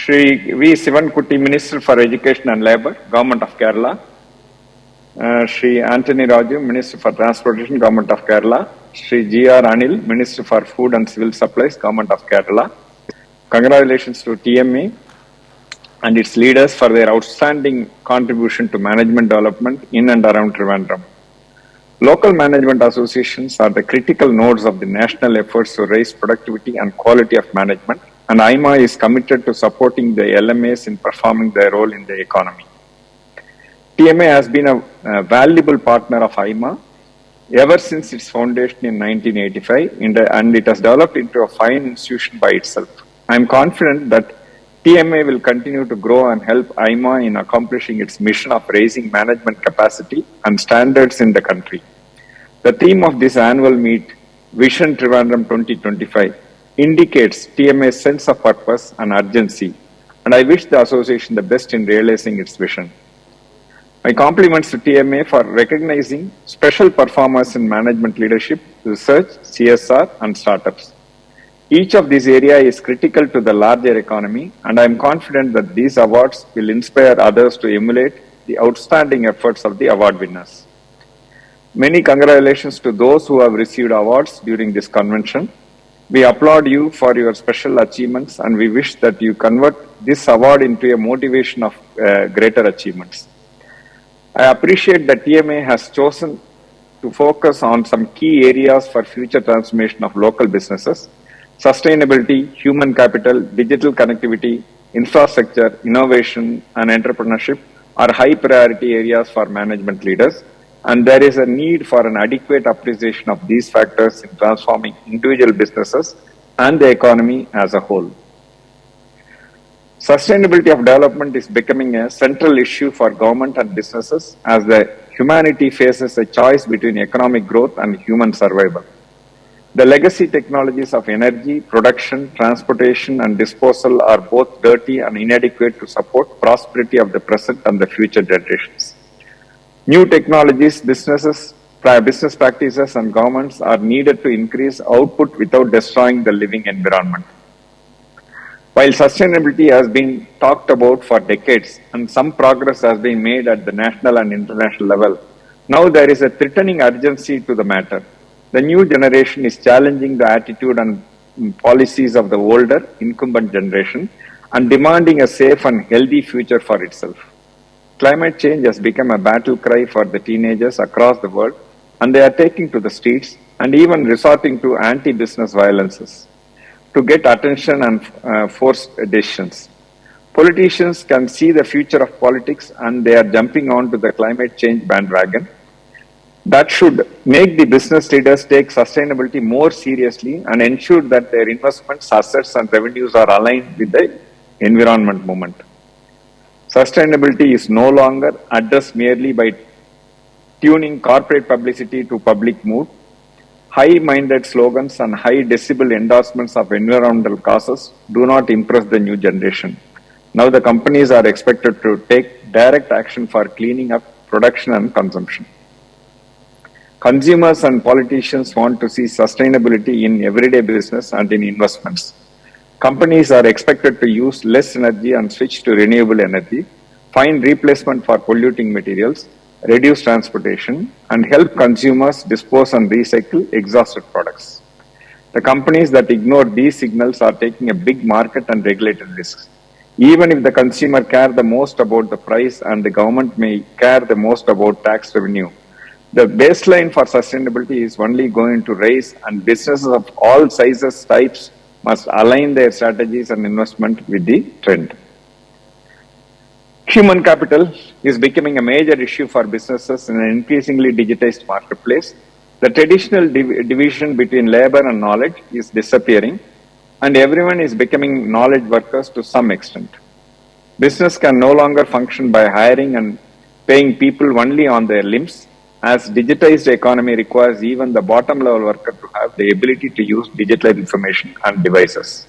Shri V. Sivankutty, Minister for Education and Labour, Government of Kerala. Shri Anthony Raju, Minister for Transportation, Government of Kerala. Shri G.R. Anil, Minister for Food and Civil Supplies, Government of Kerala. Congratulations to TMA and its leaders for their outstanding contribution to management development in and around Trivandrum. Local management associations are the critical nodes of the national efforts to raise productivity and quality of management, and AIMA is committed to supporting the LMAs in performing their role in the economy. TMA has been a valuable partner of AIMA ever since its foundation in 1985, and it has developed into a fine institution by itself. I am confident that TMA will continue to grow and help AIMA in accomplishing its mission of raising management capacity and standards in the country. The theme of this annual meet, Vision Trivandrum 2025, indicates TMA's sense of purpose and urgency, and I wish the association the best in realizing its vision. My compliments to TMA for recognizing special performers in management leadership, research, CSR, and startups. Each of these areas is critical to the larger economy, and I am confident that these awards will inspire others to emulate the outstanding efforts of the award winners. Many congratulations to those who have received awards during this convention. We applaud you for your special achievements, and we wish that you convert this award into a motivation of greater achievements. I appreciate that TMA has chosen to focus on some key areas for future transformation of local businesses. Sustainability, human capital, digital connectivity, infrastructure, innovation, and entrepreneurship are high priority areas for management leaders, and there is a need for an adequate appreciation of these factors in transforming individual businesses and the economy as a whole. Sustainability of development is becoming a central issue for government and businesses as the humanity faces a choice between economic growth and human survival. The legacy technologies of energy, production, transportation, and disposal are both dirty and inadequate to support prosperity of the present and the future generations. New technologies, business practices, and governments are needed to increase output without destroying the living environment. While sustainability has been talked about for decades and some progress has been made at the national and international level, now there is a threatening urgency to the matter. The new generation is challenging the attitude and policies of the older, incumbent generation and demanding a safe and healthy future for itself. Climate change has become a battle cry for the teenagers across the world, and they are taking to the streets and even resorting to anti-business violences to get attention and force decisions. Politicians can see the future of politics and they are jumping onto the climate change bandwagon. That should make the business leaders take sustainability more seriously and ensure that their investments, assets, and revenues are aligned with the environment movement. Sustainability is no longer addressed merely by tuning corporate publicity to public mood. High-minded slogans and high-decibel endorsements of environmental causes do not impress the new generation. Now the companies are expected to take direct action for cleaning up production and consumption. Consumers and politicians want to see sustainability in everyday business and in investments. Companies are expected to use less energy and switch to renewable energy, find replacement for polluting materials, reduce transportation, and help consumers dispose and recycle exhausted products. The companies that ignore these signals are taking a big market and regulated risks. Even if the consumer care the most about the price and the government may care the most about tax revenue, the baseline for sustainability is only going to rise, and businesses of all sizes, types must align their strategies and investment with the trend. Human capital is becoming a major issue for businesses in an increasingly digitized marketplace. The traditional division between labor and knowledge is disappearing, and everyone is becoming knowledge workers to some extent. Business can no longer function by hiring and paying people only on their limbs, as digitized economy requires even the bottom level worker to have the ability to use digital information and devices.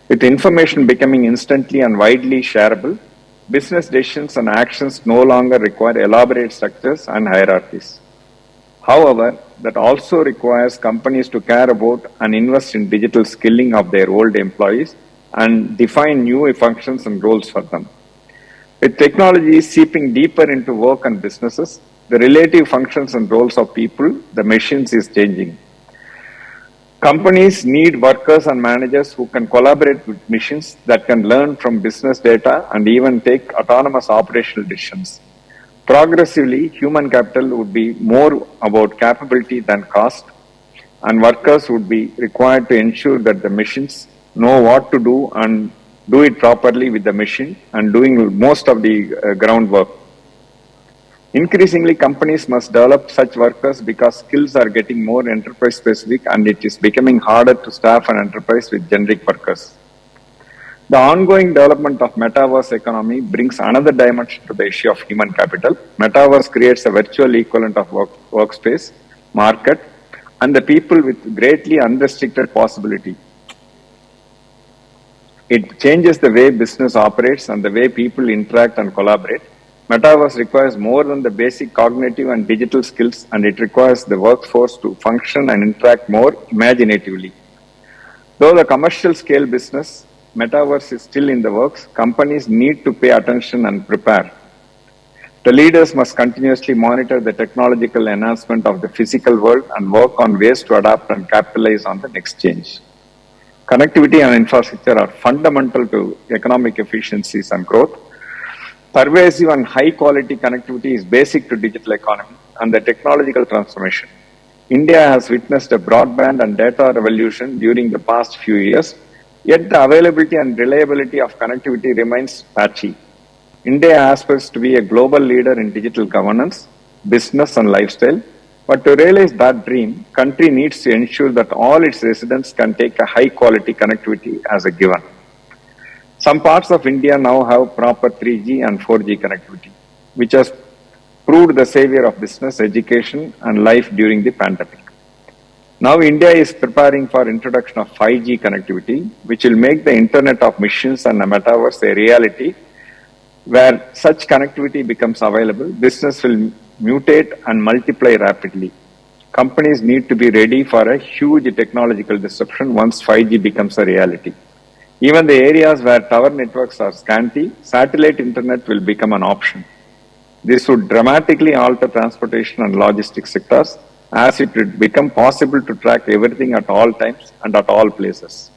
With information becoming instantly and widely shareable, business decisions and actions no longer require elaborate structures and hierarchies. However, that also requires companies to care about and invest in digital skilling of their old employees and define new functions and roles for them. With technology seeping deeper into work and businesses, the relative functions and roles of people, the machines is changing. Companies need workers and managers who can collaborate with machines, that can learn from business data and even take autonomous operational decisions. Progressively, human capital would be more about capability than cost, and workers would be required to ensure that the machines know what to do and do it properly with the machine and doing most of the groundwork. Increasingly, companies must develop such workers because skills are getting more enterprise specific and it is becoming harder to staff an enterprise with generic workers. The ongoing development of metaverse economy brings another dimension to the issue of human capital. Metaverse creates a virtual equivalent of workspace, market, and the people with greatly unrestricted possibility. It changes the way business operates and the way people interact and collaborate. Metaverse requires more than the basic cognitive and digital skills, and it requires the workforce to function and interact more imaginatively. Though the commercial scale business Metaverse is still in the works, companies need to pay attention and prepare. The leaders must continuously monitor the technological enhancement of the physical world and work on ways to adapt and capitalize on the next change. Connectivity and infrastructure are fundamental to economic efficiencies and growth. Pervasive and high quality connectivity is basic to digital economy and the technological transformation. India has witnessed a broadband and data revolution during the past few years, yet the availability and reliability of connectivity remains patchy. India aspires to be a global leader in digital governance, business and lifestyle, but to realize that dream, country needs to ensure that all its residents can take a high quality connectivity as a given. Some parts of India now have proper 3G and 4G connectivity, which has proved the savior of business, education and life during the pandemic. Now India is preparing for introduction of 5G connectivity, which will make the Internet of Machines and the Metaverse a reality. Where such connectivity becomes available, business will mutate and multiply rapidly. Companies need to be ready for a huge technological disruption once 5G becomes a reality. Even the areas where tower networks are scanty, satellite internet will become an option. This would dramatically alter transportation and logistics sectors, as it would become possible to track everything at all times and at all places.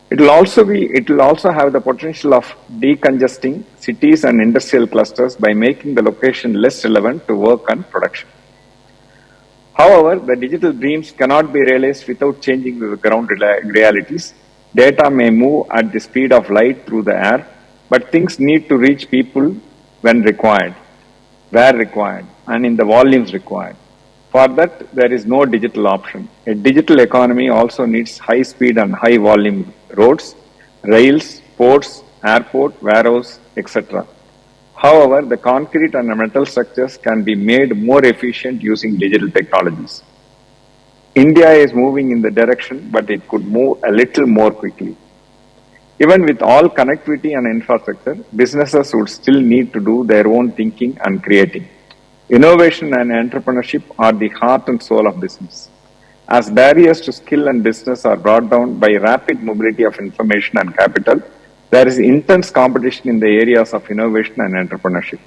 It will also have the potential of decongesting cities and industrial clusters by making the location less relevant to work and production. However, the digital dreams cannot be realized without changing the ground realities. Data may move at the speed of light through the air, but things need to reach people when required, where required, and in the volumes required. For that, there is no digital option. A digital economy also needs high speed and high volume roads, rails, ports, airport, warehouse, etc. However, the concrete and metal structures can be made more efficient using digital technologies. India is moving in the direction, but it could move a little more quickly. Even with all connectivity and infrastructure, businesses would still need to do their own thinking and creating. Innovation and entrepreneurship are the heart and soul of business. As barriers to skill and business are brought down by rapid mobility of information and capital, there is intense competition in the areas of innovation and entrepreneurship.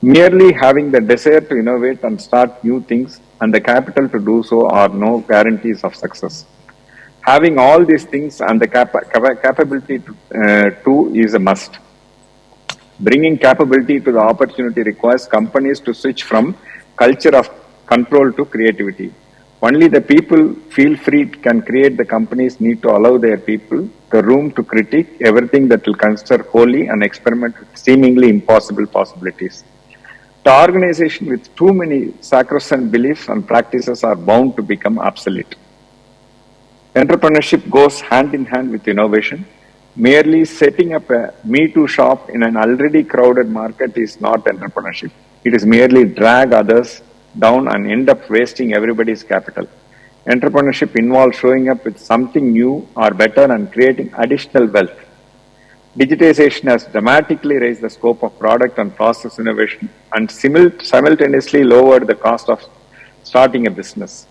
Merely having the desire to innovate and start new things and the capital to do so are no guarantees of success. Having all these things and the capability to is a must. Bringing capability to the opportunity requires companies to switch from culture of control to creativity. Only the people feel free can create. The companies need to allow their people the room to critique everything that will consider holy and experiment with seemingly impossible possibilities. The organization with too many sacrosanct beliefs and practices are bound to become obsolete. Entrepreneurship goes hand in hand with innovation. Merely setting up a Me Too shop in an already crowded market is not entrepreneurship. It is merely drag others down and end up wasting everybody's capital. Entrepreneurship involves showing up with something new or better and creating additional wealth. Digitization has dramatically raised the scope of product and process innovation and simultaneously lowered the cost of starting a business.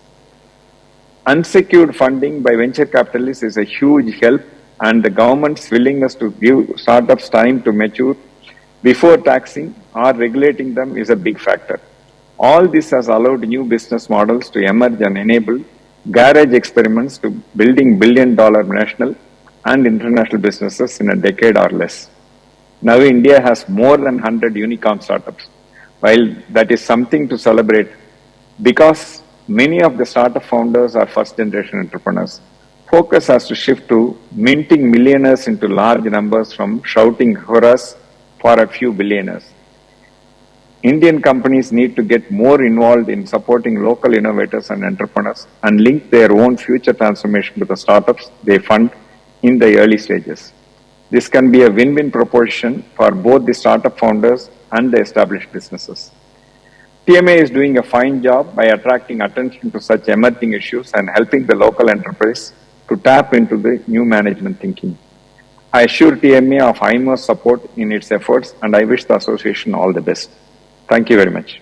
Unsecured funding by venture capitalists is a huge help and the government's willingness to give startups time to mature before taxing or regulating them is a big factor. All this has allowed new business models to emerge and enable garage experiments to building billion-dollar national and international businesses in a decade or less. Now India has more than 100 unicorn startups. While that is something to celebrate, because many of the startup founders are first-generation entrepreneurs, focus has to shift to minting millionaires into large numbers from shouting hurrahs for a few billionaires. Indian companies need to get more involved in supporting local innovators and entrepreneurs and link their own future transformation to the startups they fund in the early stages. This can be a win-win proposition for both the startup founders and the established businesses. TMA is doing a fine job by attracting attention to such emerging issues and helping the local enterprise to tap into the new management thinking. I assure TMA of AIMA's support in its efforts, and I wish the association all the best. Thank you very much.